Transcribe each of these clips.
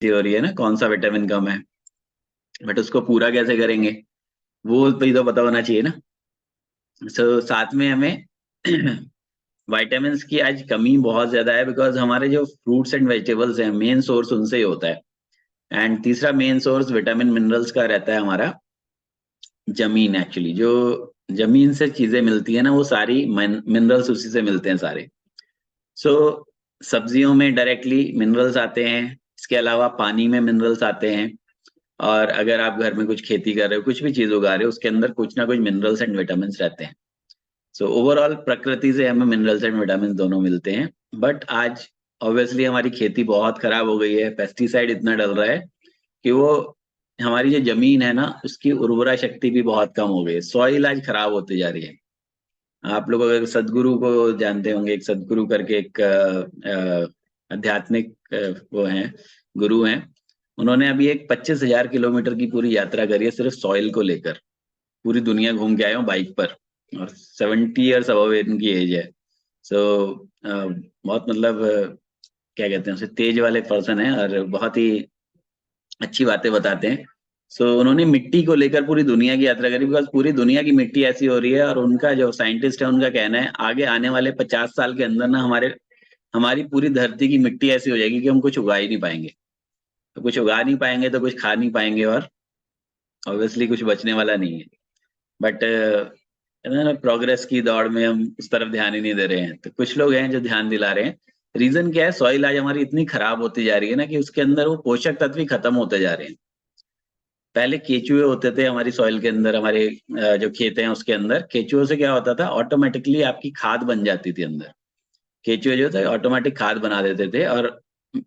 हो रही है ना, कौन सा विटामिन कम है, बट उसको पूरा कैसे करेंगे वो भी तो पता होना चाहिए ना। साथ में हमें विटामिन्स की आज कमी बहुत ज्यादा है, बिकॉज हमारे जो फ्रूट्स एंड वेजिटेबल्स हैं मेन सोर्स उनसे ही होता है। एंड तीसरा मेन सोर्स विटामिन मिनरल्स का रहता है हमारा जमीन। एक्चुअली जो जमीन से चीजें मिलती है ना, वो सारी मिनरल्स उसी से मिलते हैं सारे। सो सब्जियों में डायरेक्टली मिनरल्स आते हैं, इसके अलावा पानी में मिनरल्स आते हैं, और अगर आप घर में कुछ खेती कर रहे हो, कुछ भी चीज उगा रहे हो, उसके अंदर कुछ ना कुछ मिनरल्स एंड विटामिन रहते हैं। सो ओवरऑल प्रकृति से हमें मिनरल्स एंड विटामिन दोनों मिलते हैं। बट आज ऑब्वियसली हमारी खेती बहुत खराब हो गई है, पेस्टिसाइड इतना डल रहा है कि वो हमारी जो जमीन है ना उसकी उर्वरा शक्ति भी बहुत कम हो गई है, सॉइल आज खराब होती जा रही है। आप लोग अगर सदगुरु को जानते होंगे, एक सदगुरु करके एक आध्यात्मिक वो हैं, गुरु हैं। उन्होंने अभी एक 25,000 किलोमीटर की पूरी यात्रा करी है सिर्फ सॉइल को लेकर, पूरी दुनिया घूम के आए हो बाइक पर, और 70 ईयर्स अबव इनकी एज है। सो बहुत मतलब क्या कहते हैं उसे, तेज वाले पर्सन है और बहुत ही अच्छी बातें बताते हैं। सो उन्होंने मिट्टी को लेकर पूरी दुनिया की यात्रा करी, बिकॉज पूरी दुनिया की मिट्टी ऐसी हो रही है, और उनका जो साइंटिस्ट है उनका कहना है आगे आने वाले 50 साल के अंदर ना हमारी पूरी धरती की मिट्टी ऐसी हो जाएगी कि हम कुछ उगा ही नहीं पाएंगे। तो कुछ उगा नहीं पाएंगे तो कुछ खा नहीं पाएंगे, और ऑब्वियसली कुछ बचने वाला नहीं है। बट प्रोग्रेस की दौड़ में हम उस तरफ ध्यान ही नहीं दे रहे हैं, तो कुछ लोग हैं जो ध्यान दिला रहे हैं। रीजन क्या है, सॉइल आज हमारी इतनी खराब होती जा रही है ना कि उसके अंदर वो पोषक तत्व ही खत्म होते जा रहे हैं। पहले केचुए होते थे हमारी सॉइल के अंदर, हमारे जो खेत हैं उसके अंदर, केचुओं से क्या होता था, ऑटोमेटिकली आपकी खाद बन जाती थी अंदर। केचुए जो थे ऑटोमेटिक खाद बना देते थे, और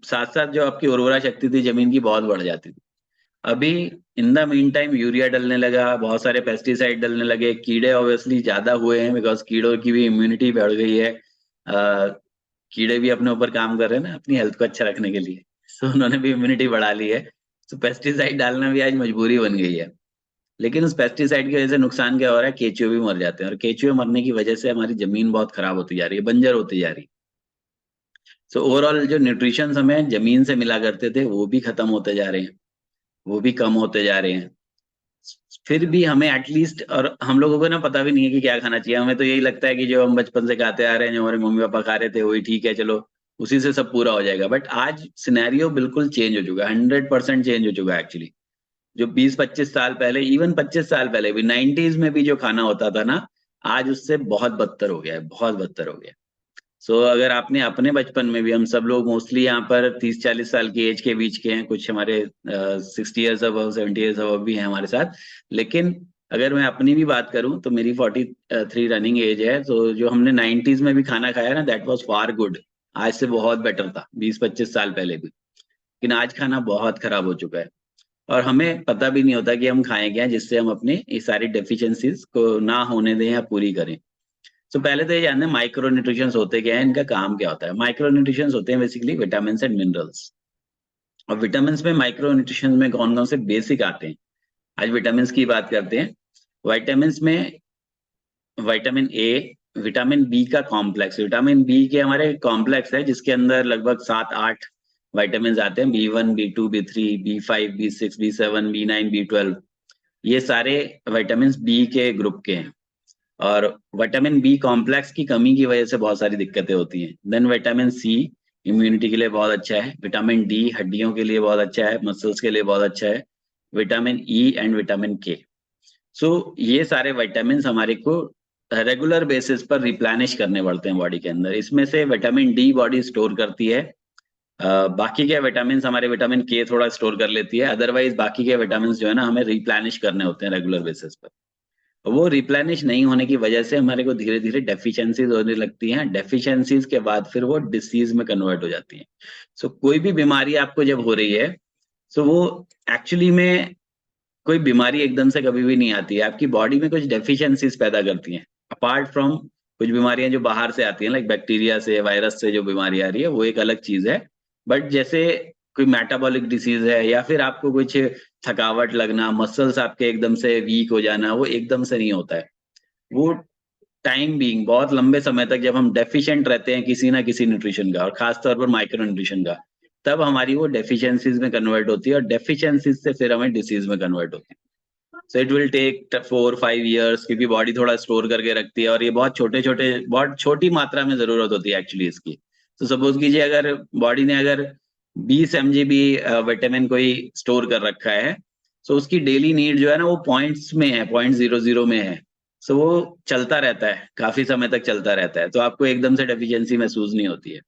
साथ साथ जो आपकी उर्वरा शक्ति थी जमीन की बहुत बढ़ जाती थी। अभी in the mean time urea डलने लगा, बहुत सारे पेस्टिसाइड डलने लगे, कीड़े ऑब्वियसली ज्यादा हुए हैं बिकॉज कीड़ों की भी इम्यूनिटी बढ़ गई है। कीड़े भी अपने ऊपर काम कर रहे हैं ना अपनी हेल्थ को अच्छा रखने के लिए, तो उन्होंने भी इम्यूनिटी बढ़ा ली है। तो पेस्टिसाइड डालना भी आज मजबूरी बन गई है। लेकिन उस पेस्टिसाइड की वजह से नुकसान क्या हो रहा है, केचुए भी मर जाते हैं, और केचुए मरने की वजह से हमारी जमीन बहुत खराब होती जा रही है, बंजर होती जा रही है। सो ओवरऑल जो न्यूट्रिशन हमें जमीन से मिला करते थे वो भी खत्म होते जा रहे हैं, वो भी कम होते जा रहे हैं। फिर भी हमें एटलीस्ट, और हम लोगों को ना पता भी नहीं है कि क्या खाना चाहिए, हमें तो यही लगता है कि जो हम बचपन से खाते आ रहे हैं, जो हमारे मम्मी पापा खा रहे थे वही ठीक है, चलो उसी से सब पूरा हो जाएगा। बट आज सिनेरियो बिल्कुल चेंज हो चुका है, 100% चेंज हो चुका है एक्चुअली। जो 20-25 साल पहले, इवन 25 साल पहले भी, 90s में भी जो खाना होता था ना, आज उससे बहुत बदतर हो गया है, बहुत बदतर हो गया है। सो अगर आपने अपने बचपन में भी, हम सब लोग मोस्टली यहाँ पर 30-40 साल की एज के बीच के हैं, कुछ हमारे 60 ईयर्स अबव, 70 ईयर्स अबव भी हैं हमारे साथ। लेकिन अगर मैं अपनी भी बात करूं तो मेरी 43 रनिंग एज है, तो जो हमने 90s में भी खाना खाया ना, दैट वाज फार गुड। आज से बहुत बेटर था 20-25 साल पहले भी। लेकिन आज खाना बहुत खराब हो चुका है, और हमें पता भी नहीं होता कि हम खाएं क्या, जिससे हम अपनी ये सारी डेफिशिएंसीज को ना होने दें या पूरी करें। तो पहले तो ये जानते हैं माइक्रो न्यूट्रिशंस होते क्या है, इनका काम क्या होता है। माइक्रो न्यूट्रिशंस होते हैं बेसिकली विटामिन एंड मिनरल्स। और विटामिन में, माइक्रो न्यूट्रिशन में कौन कौन से बेसिक आते हैं, आज विटामिन की बात करते हैं। विटामिन में विटामिन ए, विटामिन बी का कॉम्प्लेक्स, विटामिन बी के हमारे कॉम्प्लेक्स है जिसके अंदर लगभग 7-8 विटामिन आते हैं, B1, B2, B3, B5, B6, B7, B9, B12। ये सारे विटामिन बी के ग्रुप के हैं। और विटामिन बी कॉम्प्लेक्स की कमी की वजह से बहुत सारी दिक्कतें होती हैं। देन विटामिन सी इम्यूनिटी के लिए बहुत अच्छा है, विटामिन डी हड्डियों के लिए बहुत अच्छा है, मसल्स के लिए बहुत अच्छा है, विटामिन ई एंड विटामिन के। सो ये सारे विटामिन हमारे को रेगुलर बेसिस पर रिप्लेनिश करने पड़ते हैं बॉडी के अंदर। इसमें से विटामिन डी बॉडी स्टोर करती है, बाकी के विटामिन हमारे विटामिन के थोड़ा स्टोर कर लेती है, अदरवाइज बाकी के विटामिन जो है ना हमें रिप्लेनिश करने होते हैं रेगुलर बेसिस पर। वो रिप्लेनिश नहीं होने की वजह से हमारे को धीरे धीरे डेफिशिएंसीज होने लगती हैं, डेफिशिएंसीज के बाद फिर वो डिसीज में कन्वर्ट हो जाती हैं। सो कोई भी बीमारी आपको जब हो रही है, सो वो एक्चुअली में कोई बीमारी एकदम से कभी भी नहीं आती है, आपकी बॉडी में कुछ डेफिशिएंसीज पैदा करती हैं। अपार्ट फ्रॉम कुछ बीमारियां जो बाहर से आती हैं, लाइक बैक्टीरिया से, वायरस से जो बीमारी आ रही है वो एक अलग चीज है। बट जैसे कोई मेटाबॉलिक डिसीज है, या फिर आपको कुछ थकावट लगना, मसल्स आपके एकदम से वीक हो जाना, वो एकदम से नहीं होता है। वो टाइम बीइंग बहुत लंबे समय तक जब हम डेफिशिएंट रहते हैं किसी ना किसी न्यूट्रिशन का, और खासतौर पर माइक्रो न्यूट्रिशन का, तब हमारी वो डेफिशिएंसीज में कन्वर्ट होती है, और डेफिशिएंसीज से फिर हमें डिसीज में कन्वर्ट होती है। So it will take 4-5 years, क्योंकि बॉडी थोड़ा स्टोर करके रखती है, और ये बहुत छोटे छोटे, बहुत छोटी मात्रा में जरूरत होती है एक्चुअली इसकी। तो सपोज कीजिए अगर बॉडी ने अगर 20 mg भी विटामिन कोई स्टोर कर रखा है, तो उसकी डेली नीड जो है ना वो पॉइंट्स में है, 0.00 में है। सो वो चलता रहता है, काफी समय तक चलता रहता है, तो आपको एकदम से डेफिशिएंसी महसूस नहीं होती है।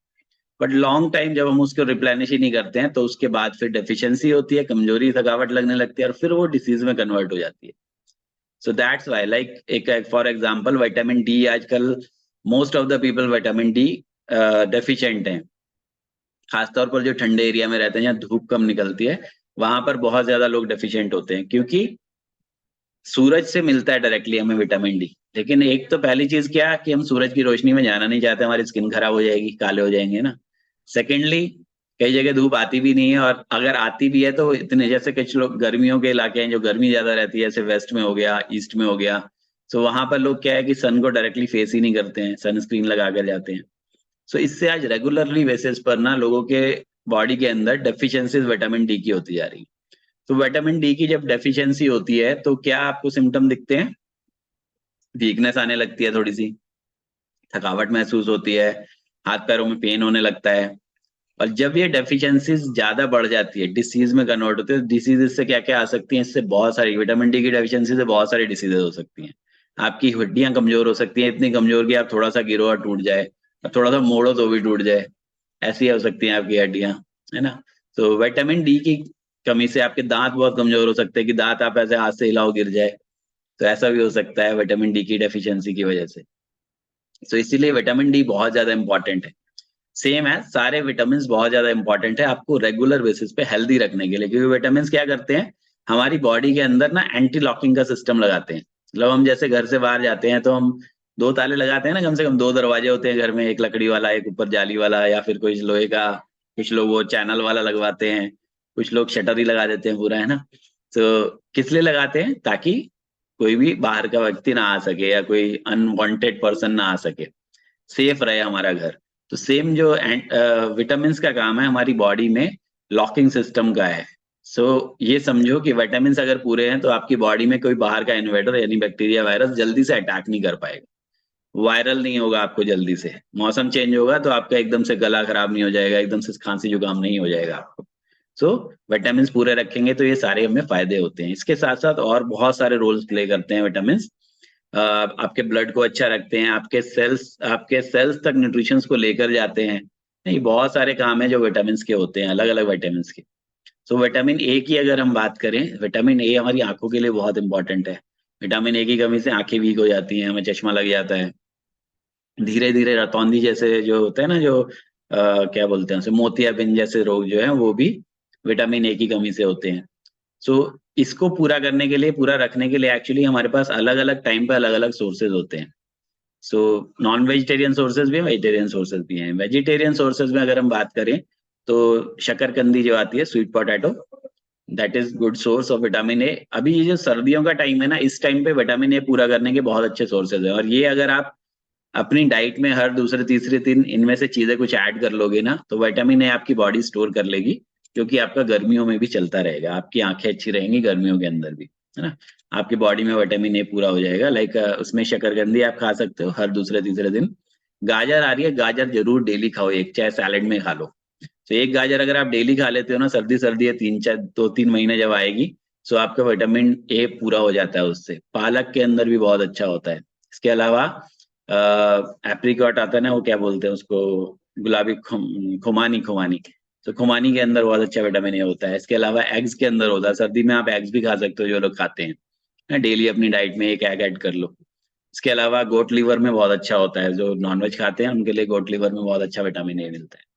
बट लॉन्ग टाइम जब हम उसको रिप्लेनिश ही नहीं करते हैं, तो उसके बाद फिर डेफिशिएंसी होती है, कमजोरी, थकावट लगने लगती है, और फिर वो डिसीज में कन्वर्ट हो जाती है। सो दैट्स वाई, लाइक एक फॉर एग्जांपल विटामिन डी आजकल most of the people vitamin D deficient हैं। खासतौर पर जो ठंडे एरिया में रहते हैं, जहाँ धूप कम निकलती है, वहां पर बहुत ज्यादा लोग डेफिशिएंट होते हैं, क्योंकि सूरज से मिलता है डायरेक्टली हमें विटामिन डी। लेकिन एक तो पहली चीज क्या कि हम सूरज की रोशनी में जाना नहीं चाहते, हमारी स्किन खराब हो जाएगी, काले हो जाएंगे ना। सेकेंडली, कई जगह धूप आती भी नहीं है, और अगर आती भी है तो इतने, जैसे कुछ लोग गर्मियों के इलाके हैं जो गर्मी ज्यादा रहती है, जैसे वेस्ट में हो गया, ईस्ट में हो गया, तो वहां पर लोग क्या है कि सन को डायरेक्टली फेस ही नहीं करते हैं, सनस्क्रीन लगा कर जाते हैं। सो इससे आज रेगुलरली बेसिस पर ना लोगों के बॉडी के अंदर डेफिशिएंसीज विटामिन डी की होती जा रही है। तो विटामिन डी की जब डेफिशिएंसी होती है तो क्या आपको सिम्टम दिखते हैं? वीकनेस आने लगती है, थोड़ी सी थकावट महसूस होती है, हाथ पैरों में पेन होने लगता है। और जब ये डेफिशिएंसीज ज्यादा बढ़ जाती है, डिसीज में कन्वर्ट होती है। डिसीज से क्या क्या आ सकती हैं? इससे बहुत सारी, विटामिन डी की डेफिशिएंसी से बहुत सारी डिसीजेज हो सकती हैं। आपकी हड्डियां कमजोर हो सकती हैं, इतनी कमजोर कि आप थोड़ा सा गिरो और टूट जाए, और थोड़ा सा मोड़ो तो भी टूट जाए, ऐसी हो सकती हैं आपकी हड्डियां, है ना। तो विटामिन डी की कमी से आपके दांत बहुत कमजोर हो सकते हैं, कि दांत आप ऐसे हाथ से हिलाओ गिर जाए, तो ऐसा भी हो सकता है विटामिन डी की डेफिशिएंसी की वजह से। तो इसीलिए विटामिन डी बहुत ज्यादा इंपॉर्टेंट है। सेम है, सारे विटामिन बहुत ज्यादा इंपॉर्टेंट है आपको रेगुलर बेसिस पे हेल्दी रखने के लिए, क्योंकि विटामिन क्या करते हैं, हमारी बॉडी के अंदर ना एंटी लॉकिंग का सिस्टम लगाते हैं। मतलब हम जैसे घर से बाहर जाते हैं तो हम 2 ताले लगाते हैं ना, कम से कम 2 दरवाजे होते हैं घर में, एक लकड़ी वाला, एक ऊपर जाली वाला, या फिर कोई लोहे का, कुछ लोग वो चैनल वाला लगवाते हैं, कुछ लोग शटर ही लगा देते हैं पूरा, है ना। तो किस लिए लगाते हैं? ताकि कोई भी बाहर का व्यक्ति ना आ सके, या कोई अनवांटेड पर्सन ना आ सके, सेफ रहे हमारा घर। तो सेम जो विटामिन का काम है हमारी बॉडी में लॉकिंग सिस्टम का है। सो ये समझो कि विटामिन अगर पूरे हैं तो आपकी बॉडी में कोई बाहर का इन्वेडर यानी बैक्टीरिया, वायरस जल्दी से अटैक नहीं कर पाएगा, वायरल नहीं होगा आपको जल्दी से। मौसम चेंज होगा तो आपका एकदम से गला खराब नहीं हो जाएगा, एकदम से खांसी जुकाम नहीं हो जाएगा आपको। सो विटामिन पूरे रखेंगे तो ये सारे हमें फायदे होते हैं। इसके साथ साथ और बहुत सारे रोल्स प्ले करते हैं विटामिन। आपके ब्लड को अच्छा रखते हैं, आपके सेल्स तक न्यूट्रिशंस को लेकर जाते हैं। नहीं, बहुत सारे काम है जो विटामिन के होते हैं, अलग अलग विटामिन के। सो विटामिन ए की अगर हम बात करें, विटामिन ए हमारी आंखों के लिए बहुत इंपॉर्टेंट है। विटामिन ए की कमी से आंखें वीक हो जाती हैं, हमें चश्मा लग जाता है। धीरे धीरे रतौंधी जैसे जो होते हैं ना, जो क्या बोलते हैं उसे, मोतियाबिंद जैसे रोग जो है वो भी विटामिन ए की कमी से होते हैं। सो इसको पूरा करने के लिए, पूरा रखने के लिए एक्चुअली हमारे पास अलग अलग टाइम पे अलग अलग सोर्सेज होते हैं। सो नॉन वेजिटेरियन सोर्सेज भी हैं, वेजिटेरियन सोर्सेज भी हैं। वेजिटेरियन सोर्सेज में अगर हम बात करें तो शकरकंदी जो आती है, sweet potato, that is good source of vitamin A. अभी ये जो सर्दियों का टाइम है ना, इस टाइम पे विटामिन ए पूरा करने के बहुत अच्छे सोर्सेज हैं, और ये अगर आप अपनी डाइट में हर दूसरे तीसरे दिन इनमें से चीजें कुछ ऐड कर लोगे ना, तो विटामिन ए आपकी बॉडी स्टोर कर लेगी, क्योंकि आपका गर्मियों में भी चलता रहेगा, आपकी आंखें अच्छी रहेंगी गर्मियों के अंदर भी, है ना। आपकी बॉडी में विटामिन ए पूरा हो जाएगा। लाइक उसमें शकरकंदी आप खा सकते हो हर दूसरे तीसरे दिन। गाजर आ रही है, गाजर जरूर डेली खाओ, एक चाहे सैलेड में खा लो। तो एक गाजर अगर आप डेली खा लेते हो ना, सर्दी सर्दी है, 2-3 महीने जब आएगी, तो आपका विटामिन ए पूरा हो जाता है उससे। पालक के अंदर भी बहुत अच्छा होता है। इसके अलावा एप्रिकॉट आता है ना, वो क्या बोलते हैं उसको, गुलाबी खुमानी, खुमानी। तो खुमानी के अंदर बहुत अच्छा विटामिन ए होता है। इसके अलावा एग्स के अंदर होता है, सर्दी में आप एग्स भी खा सकते हो, जो लोग खाते हैं डेली अपनी डाइट में एक एग ऐड कर लो। इसके अलावा गोट लीवर में बहुत अच्छा होता है, जो नॉनवेज खाते हैं उनके लिए गोट लीवर में बहुत अच्छा विटामिन ए मिलता है।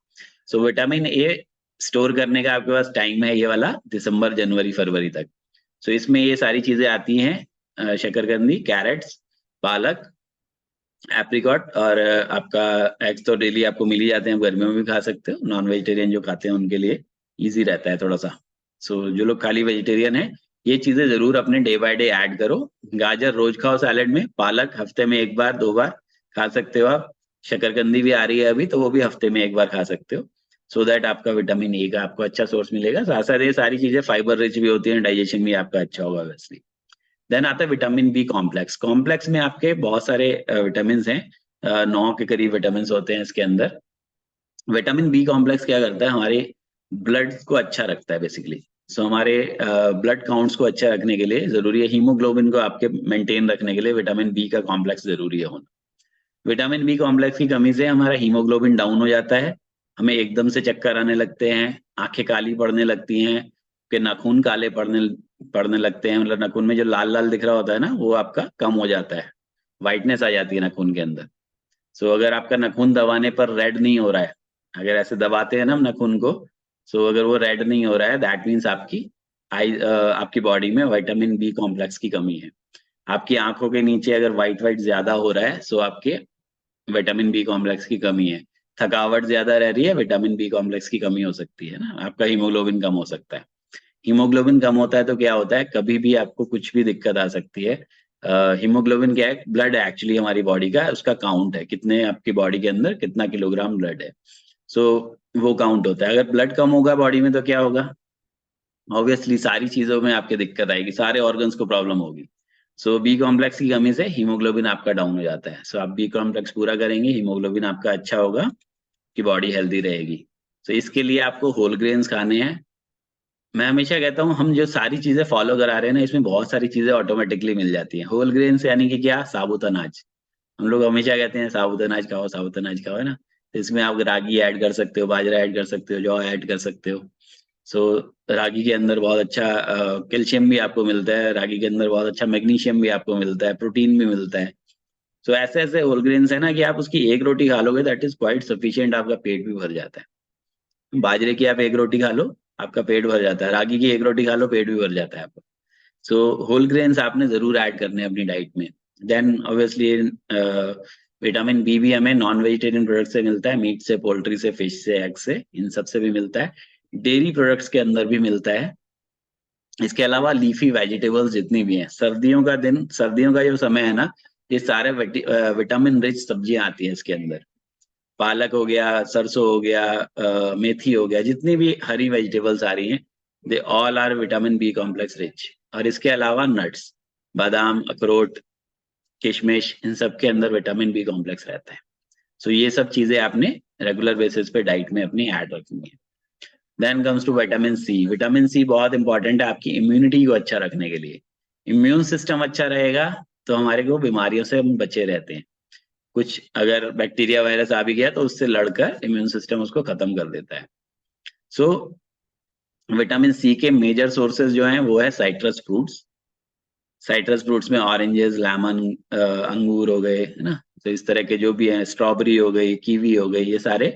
सो विटामिन ए स्टोर करने का आपके पास टाइम है ये वाला, दिसंबर जनवरी फरवरी तक। सो इसमें ये सारी चीजें आती हैं, शकरकंदी, कैरेट्स, पालक, एप्रिकॉट, और आपका एग्स तो डेली आपको मिल ही जाते हैं, गर्मियों में भी खा सकते हो। नॉन वेजिटेरियन जो खाते हैं उनके लिए इजी रहता है थोड़ा सा। सो जो लोग खाली वेजिटेरियन है, ये चीजें जरूर अपने डे बाय डे ऐड करो। गाजर रोज खाओ सैलेड में, पालक हफ्ते में 1 बार 2 बार खा सकते हो आप। शकरकंदी भी आ रही है अभी, तो वो भी हफ्ते में 1 बार खा सकते हो। सो दैट आपका विटामिन ए का आपको अच्छा सोर्स मिलेगा। साथ साथ ये सारी चीजें फाइबर रिच भी होती हैं, डाइजेशन भी आपका अच्छा होगा वैसे। देन आता है विटामिन बी कॉम्प्लेक्स। कॉम्प्लेक्स में आपके बहुत सारे विटामिन हैं, 9 के करीब विटामिन होते हैं इसके अंदर। विटामिन बी कॉम्प्लेक्स क्या करता है, हमारे ब्लड को अच्छा रखता है बेसिकली। सो हमारे ब्लड काउंट्स को अच्छा रखने के लिए जरूरी है, हीमोग्लोबिन को आपके मेंटेन रखने के लिए विटामिन बी का कॉम्प्लेक्स जरूरी है होना। विटामिन बी कॉम्प्लेक्स की कमी से हमारा हीमोग्लोबिन डाउन हो जाता है, हमें एकदम से चक्कर आने लगते हैं, आंखें काली पड़ने लगती हैं, कि नाखून काले पड़ने पड़ने लगते हैं, मतलब नाखून में जो लाल लाल दिख रहा होता है ना वो आपका कम हो जाता है, वाइटनेस आ जाती है नाखून के अंदर। सो अगर आपका नाखून दबाने पर रेड नहीं हो रहा है, अगर ऐसे दबाते हैं ना हम नाखून को, सो अगर वो रेड नहीं हो रहा है, दैट मीन्स आपकी आपकी बॉडी में विटामिन बी कॉम्प्लेक्स की कमी है। आपकी आंखों के नीचे अगर व्हाइट व्हाइट ज्यादा हो रहा है, सो आपके विटामिन बी कॉम्प्लेक्स की कमी है। थकावट ज्यादा रह रही है, विटामिन बी कॉम्प्लेक्स की कमी हो सकती है ना। आपका हीमोग्लोबिन कम हो सकता है। हीमोग्लोबिन कम होता है तो क्या होता है, कभी भी आपको कुछ भी दिक्कत आ सकती है। हीमोग्लोबिन क्या है, ब्लड है एक्चुअली हमारी बॉडी का, उसका काउंट है कितने आपकी बॉडी के अंदर कितना किलोग्राम ब्लड है। सो वो काउंट होता है। अगर ब्लड कम होगा बॉडी में तो क्या होगा, ऑब्वियसली सारी चीजों में आपके दिक्कत आएगी, सारे ऑर्गन्स को प्रॉब्लम होगी। सो बी कॉम्प्लेक्स की कमी से हीमोग्लोबिन आपका डाउन हो जाता है। सो आप बी कॉम्प्लेक्स पूरा करेंगे, हीमोग्लोबिन आपका अच्छा होगा, कि बॉडी हेल्दी रहेगी। सो इसके लिए आपको होल ग्रेन्स खाने हैं। मैं हमेशा कहता हूँ हम जो सारी चीजें फॉलो करा रहे हैं ना, इसमें बहुत सारी चीजें ऑटोमेटिकली मिल जाती हैं। होल ग्रेन्स यानी कि क्या, साबुत अनाज। हम लोग हमेशा कहते हैं साबुत अनाज खाओ, साबुत अनाज खाओ, है ना। तो इसमें आप रागी ऐड कर सकते हो, बाजरा ऐड कर सकते हो, जौ ऐड कर सकते हो। सो रागी के अंदर बहुत अच्छा कैल्शियम भी आपको मिलता है, रागी के अंदर बहुत अच्छा मैग्नीशियम भी आपको मिलता है, प्रोटीन भी मिलता है। सो ऐसे ऐसे होल ग्रेन्स है ना कि आप उसकी एक रोटी खा लोगे दैट इज क्वाइट सफिशियंट, आपका पेट भी भर जाता है। बाजरे की आप एक रोटी खा लो, आपका पेट भर जाता है। रागी की एक रोटी खा लो, पेट भी भर जाता है आपका। सो होल ग्रेन्स आपने जरूर ऐड करने हैं अपनी डाइट में। देन ऑब्वियसली विटामिन बी भी हमें नॉन वेजिटेरियन प्रोडक्ट से मिलता है, मीट से, पोल्ट्री से, फिश से, एग से, इन सब से भी मिलता है। डेयरी प्रोडक्ट्स के अंदर भी मिलता है। इसके अलावा लीफी वेजिटेबल्स जितनी भी हैं, सर्दियों का दिन, सर्दियों का जो समय है ना, ये सारे विटामिन रिच सब्जियां आती हैं इसके अंदर। पालक हो गया, सरसों हो गया, मेथी हो गया, जितनी भी हरी वेजिटेबल्स आ रही हैं, they all are vitamin B complex rich. और इसके अलावा नट्स, बादाम, अखरोट, किशमिश, इन सब के अंदर विटामिन बी कॉम्प्लेक्स रहता है। सो ये सब चीजें आपने रेगुलर बेसिस पे डाइट में अपनी ऐड रखनी है। Then comes to vitamin C. Vitamin C बहुत इंपॉर्टेंट है आपकी इम्यूनिटी को अच्छा रखने के लिए। इम्यून सिस्टम अच्छा रहेगा तो हमारे को बीमारियों से हम बचे रहते हैं। कुछ अगर बैक्टीरिया वायरस आ भी गया तो उससे लड़कर इम्यून सिस्टम उसको खत्म कर देता है। सो विटामिन सी के मेजर सोर्सेज जो हैं वो है साइट्रस फ्रूट्स। साइट्रस फ्रूट्स में ऑरेंजेस, लेमन, अंगूर हो गए, है ना। तो इस तरह के जो भी हैं, स्ट्रॉबेरी हो गई, कीवी हो गई, ये सारे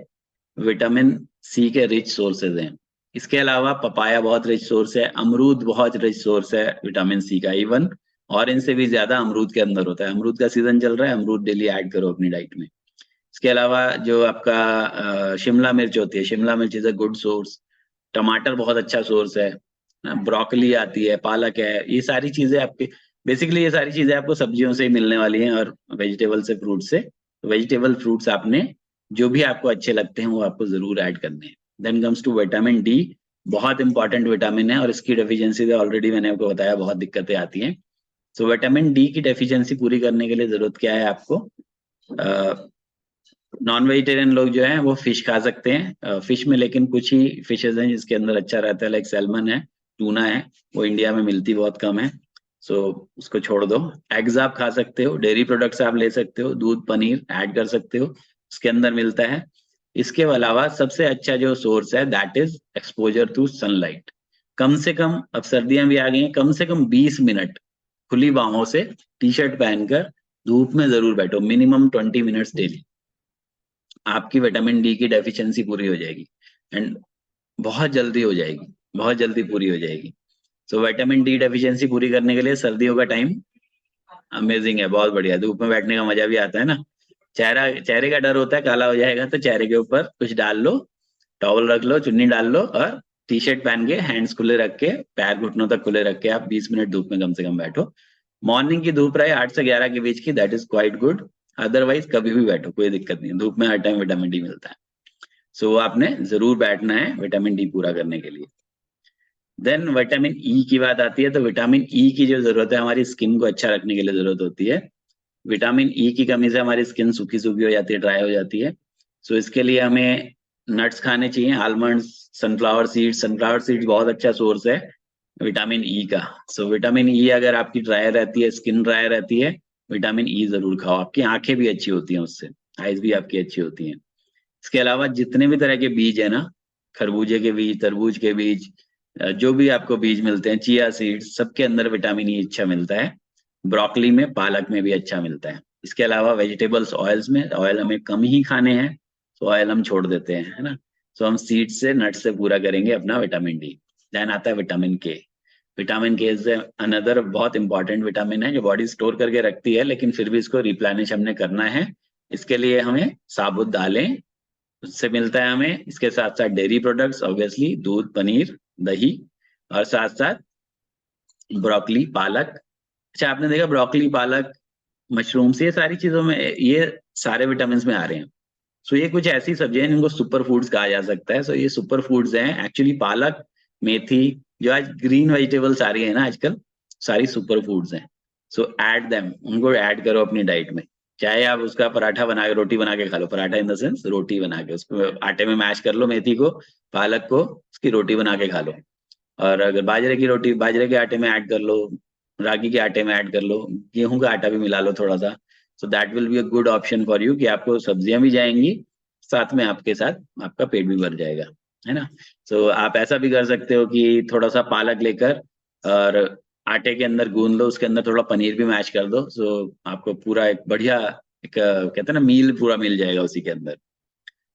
विटामिन सी के रिच सोर्सेज हैं। इसके अलावा पपाया बहुत रिच सोर्स है, अमरूद बहुत रिच सोर्स है विटामिन सी का। इवन ऑरेंज से भी ज्यादा अमरूद के अंदर होता है। अमरूद का सीजन चल रहा है, अमरूद डेली ऐड करो अपनी डाइट में। इसके अलावा जो आपका शिमला मिर्च होती है, शिमला मिर्च इज अ गुड सोर्स। टमाटर बहुत अच्छा सोर्स है। ब्रोकली आती है, पालक है, ये सारी चीजें आपके, बेसिकली ये सारी चीजें आपको सब्जियों से ही मिलने वाली हैं, और वेजिटेबल से, फ्रूट से। वेजिटेबल फ्रूट्स आपने जो भी आपको अच्छे लगते हैं वो आपको जरूर ऐड करने हैं। Then comes to vitamin D. बहुत इंपॉर्टेंट विटामिन है, और इसकी डेफिशिएंसी से ऑलरेडी मैंने आपको बताया बहुत दिक्कतें आती हैं। सो विटामिन डी की डेफिशिएंसी पूरी करने के लिए जरूरत क्या है आपको, नॉन वेजिटेरियन लोग जो हैं वो फिश खा सकते हैं। फिश में लेकिन कुछ ही फिशेज हैं जिसके अंदर अच्छा रहता है, लाइक सैल्मन है, टूना है, वो इंडिया में मिलती बहुत कम है। सो उसको छोड़ दो। एग्स आप खा सकते हो, डेयरी प्रोडक्ट्स आप ले सकते हो, दूध, पनीर ऐड कर सकते हो, उसके अंदर मिलता है। इसके अलावा सबसे अच्छा जो सोर्स है that is exposure to sunlight. कम से कम, अब सर्दियां भी आ गई हैं, कम से कम 20 मिनट खुली बाहों से टी शर्ट पहनकर धूप में जरूर बैठो, मिनिमम 20 मिनट्स डेली। आपकी विटामिन डी की डेफिशिएंसी पूरी हो जाएगी, एंड बहुत जल्दी हो जाएगी, बहुत जल्दी पूरी हो जाएगी। सो विटामिन डी डेफिशिएंसी पूरी करने के लिए सर्दियों का टाइम अमेजिंग है, बहुत बढ़िया। धूप में बैठने का मजा भी आता है ना। चेहरे का डर होता है काला हो जाएगा, तो चेहरे के ऊपर कुछ डाल लो, टॉवल रख लो, चुन्नी डाल लो, और टी शर्ट पहन के हैंड्स खुले रख के, पैर घुटनों तक खुले रख के आप 20 मिनट धूप में कम से कम बैठो। मॉर्निंग की धूप रहे 8 से 11 के बीच की, that is quite good. Otherwise कभी भी बैठो, कोई दिक्कत नहीं, धूप में हर टाइम विटामिन डी मिलता है। सो आपने जरूर बैठना है विटामिन डी पूरा करने के लिए। देन विटामिन ई की बात आती है, तो विटामिन ई की जो जरूरत है हमारी स्किन को अच्छा रखने के लिए जरूरत होती है। विटामिन ई की कमी से हमारी स्किन सूखी सूखी हो जाती है, ड्राई हो जाती है। सो इसके लिए हमें नट्स खाने चाहिए, आलमंड्स, सनफ्लावर सीड्स बहुत अच्छा सोर्स है विटामिन ई का। सो विटामिन ई अगर आपकी ड्राई रहती है, स्किन ड्राई रहती है, विटामिन ई जरूर खाओ। आपकी आंखें भी अच्छी होती हैं उससे, आईज भी आपकी अच्छी होती हैं। इसके अलावा जितने भी तरह के बीज है ना, खरबूजे के बीज, तरबूज के बीज, जो भी आपको बीज मिलते हैं, चिया सीड्स, सबके अंदर विटामिन ई अच्छा मिलता है। ब्रोकली में, पालक में भी अच्छा मिलता है। इसके अलावा वेजिटेबल्स ऑयल्स में, ऑयल हमें कम ही खाने हैं, तो ऑयल हम छोड़ देते हैं, है ना। तो हम सीड से, नट से पूरा करेंगे अपना विटामिन डी। देन आता है विटामिन के। विटामिन के से अनदर बहुत इंपॉर्टेंट विटामिन है जो बॉडी स्टोर करके रखती है, लेकिन फिर भी इसको रिप्लेनिश हमने करना है। इसके लिए हमें साबुत दालें, उससे मिलता है हमें। इसके साथ साथ डेयरी प्रोडक्ट्स, ऑब्वियसली दूध, पनीर, दही, और साथ साथ ब्रोकली, पालक। अच्छा, आपने देखा ब्रोकली, पालक, मशरूम्स, ये सारी चीजों में ये सारे विटामिन में आ रहे हैं। सो ये कुछ ऐसी सब्जियां हैं जिनको सुपर फूड्स कहा जा सकता है। सो ये सुपर फूड्स हैं एक्चुअली। पालक, मेथी, जो आज ग्रीन वेजिटेबल्स आ रही है ना आजकल, सारी सुपर फूड्स हैं। सो ऐड देम, उनको ऐड करो अपनी डाइट में। चाहे आप उसका पराठा बना के, रोटी बना के खा लो, पराठा इन द सेंस रोटी बना के, उसको आटे में मैश कर लो, मेथी को, पालक को, उसकी रोटी बना के खा लो। और अगर बाजरे की रोटी, बाजरे के आटे में ऐड कर लो, रागी के आटे में ऐड कर लो, गेहूं का आटा भी मिला लो थोड़ा सा। So that will be a good option for you, कि आपको सब्जियां भी जाएंगी, साथ में आपके साथ आपका पेट भी भर जाएगा, है ना। सो आप ऐसा भी कर सकते हो कि थोड़ा सा पालक लेकर और आटे के अंदर गूंद लो, उसके अंदर थोड़ा पनीर भी मैश कर दो। सो आपको पूरा एक बढ़िया, एक कहते हैं ना, मील पूरा मिल जाएगा उसी के अंदर।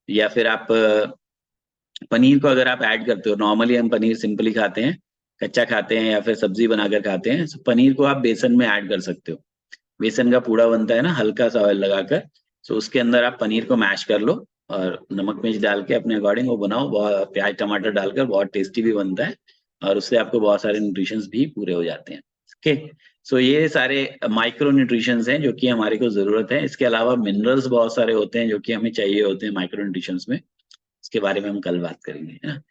या फिर आप पनीर को अगर आप ऐड करते हो, नॉर्मली हम पनीर सिंपली खाते हैं, कच्चा खाते हैं या फिर सब्जी बनाकर खाते हैं। तो पनीर को आप बेसन में ऐड कर सकते हो। बेसन का पूड़ा बनता है ना, हल्का सा ऑयल लगाकर। सो उसके अंदर आप पनीर को मैश कर लो और नमक मिर्च डाल के अपने अकॉर्डिंग वो बनाओ, बहुत प्याज टमाटर डालकर, बहुत टेस्टी भी बनता है। और उससे आपको बहुत सारे न्यूट्रिशंस भी पूरे हो जाते हैं। ओके। सो ये सारे माइक्रो न्यूट्रिशंस हैं जो कि हमारे को जरूरत है। इसके अलावा मिनरल्स बहुत सारे होते हैं जो कि हमें चाहिए होते हैं माइक्रो न्यूट्रिशंस में। इसके बारे में हम कल बात करेंगे, है ना।